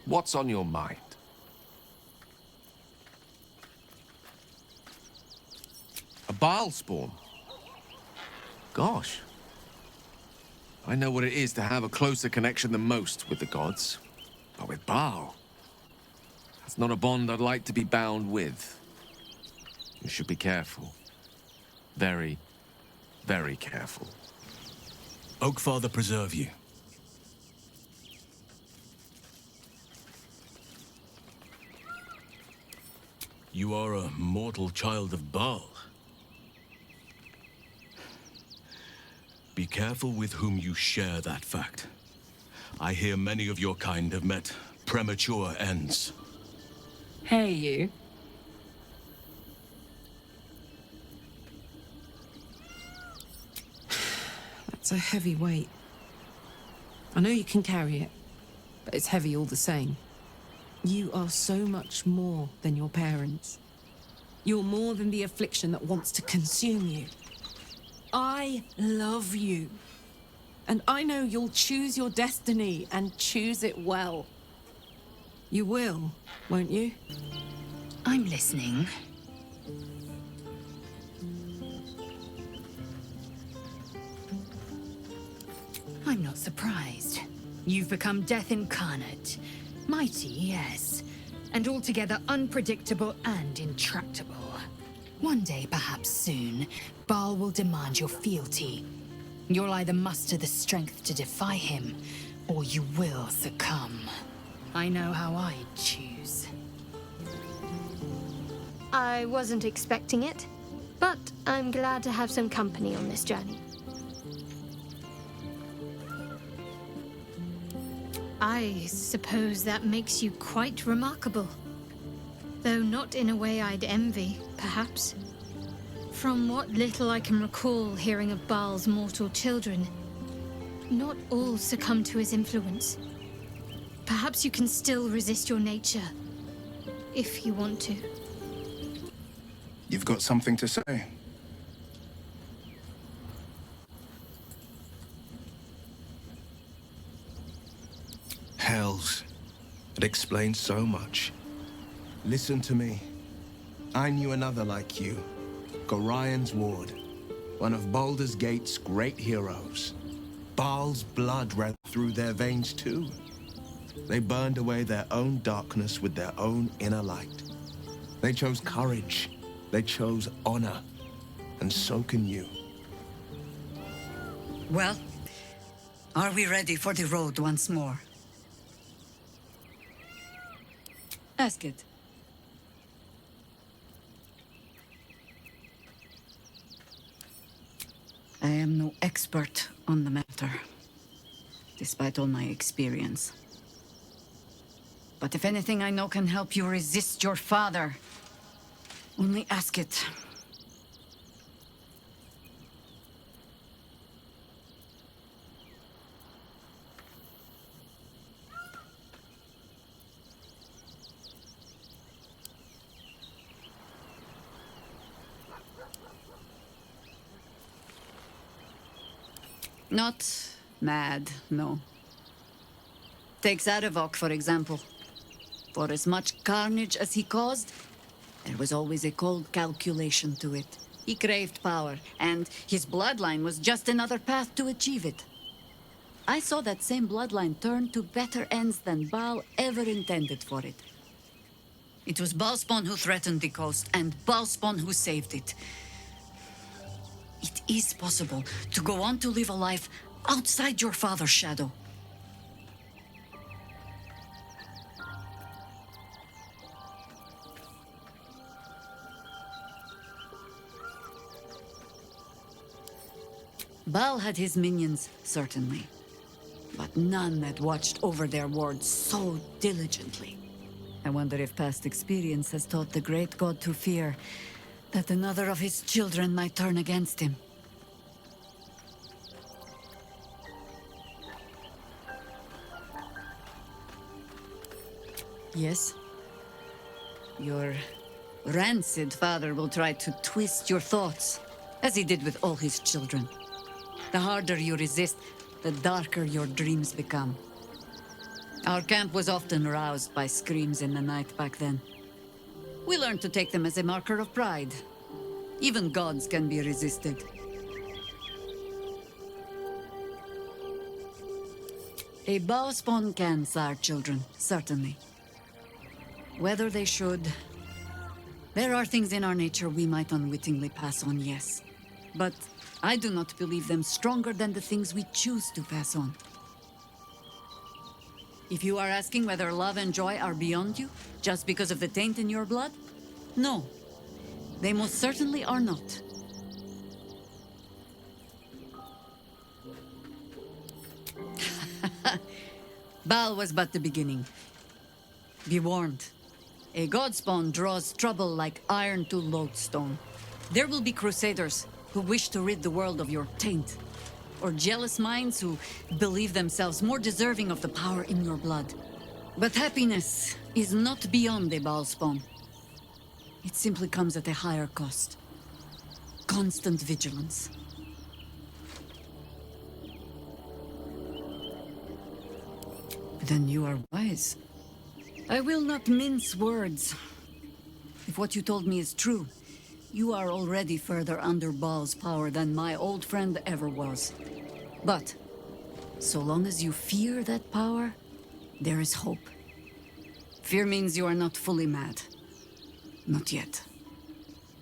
What's on your mind? A Bhaalspawn? Gosh. I know what it is to have a closer connection than most with the gods. But with Bhaal, that's not a bond I'd like to be bound with. You should be careful. Very, very careful. Oakfather preserve you. You are a mortal child of Bhaal. Be careful with whom you share that fact. I hear many of your kind have met premature ends. Hey, you. That's a heavy weight. I know you can carry it, but it's heavy all the same. You are so much more than your parents. You're more than the affliction that wants to consume you. I love you. And I know you'll choose your destiny and choose it well. You will, won't you? I'm listening. I'm not surprised. You've become death incarnate. Mighty, yes. And altogether unpredictable and intractable. One day, perhaps soon, Bhaal will demand your fealty. You'll either muster the strength to defy him, or you will succumb. I know how I'd choose. I wasn't expecting it, but I'm glad to have some company on this journey. I suppose that makes you quite remarkable. Though not in a way I'd envy, perhaps. From what little I can recall hearing of Bhaal's mortal children, not all succumb to his influence. Perhaps you can still resist your nature, if you want to. You've got something to say? Hells. It explains so much. Listen to me. I knew another like you. Gorion's ward. One of Baldur's Gate's great heroes. Bhaal's blood ran through their veins too. They burned away their own darkness with their own inner light. They chose courage. They chose honor. And so can you. Well, are we ready for the road once more? Ask it. I am no expert on the matter, despite all my experience. But if anything I know can help you resist your father, only ask it. Not mad, no. Take Shadowheart, for example. For as much carnage as he caused, there was always a cold calculation to it. He craved power, and his bloodline was just another path to achieve it. I saw that same bloodline turn to better ends than Bhaal ever intended for it. It was Bhaalspawn who threatened the coast, and Bhaalspawn who saved it. It is possible to go on to live a life outside your father's shadow. Bhaal had his minions, certainly, but none that watched over their wards so diligently. I wonder if past experience has taught the great god to fear that another of his children might turn against him. Yes? Your rancid father will try to twist your thoughts, as he did with all his children. The harder you resist, the darker your dreams become. Our camp was often roused by screams in the night back then. We learned to take them as a marker of pride. Even gods can be resisted. A Bhaalspawn can sire children, certainly. Whether they should... There are things in our nature we might unwittingly pass on, yes. But I do not believe them stronger than the things we choose to pass on. If you are asking whether love and joy are beyond you, just because of the taint in your blood? No. They most certainly are not. Baal was but the beginning. Be warned. A godspawn draws trouble like iron to lodestone. There will be crusaders who wish to rid the world of your taint, or jealous minds who believe themselves more deserving of the power in your blood. But happiness is not beyond a Bhaalspawn. It simply comes at a higher cost. Constant vigilance. Then you are wise. I will not mince words. If what you told me is true, you are already further under Bhaal's power than my old friend ever was. But, so long as you fear that power, there is hope. Fear means you are not fully mad. Not yet.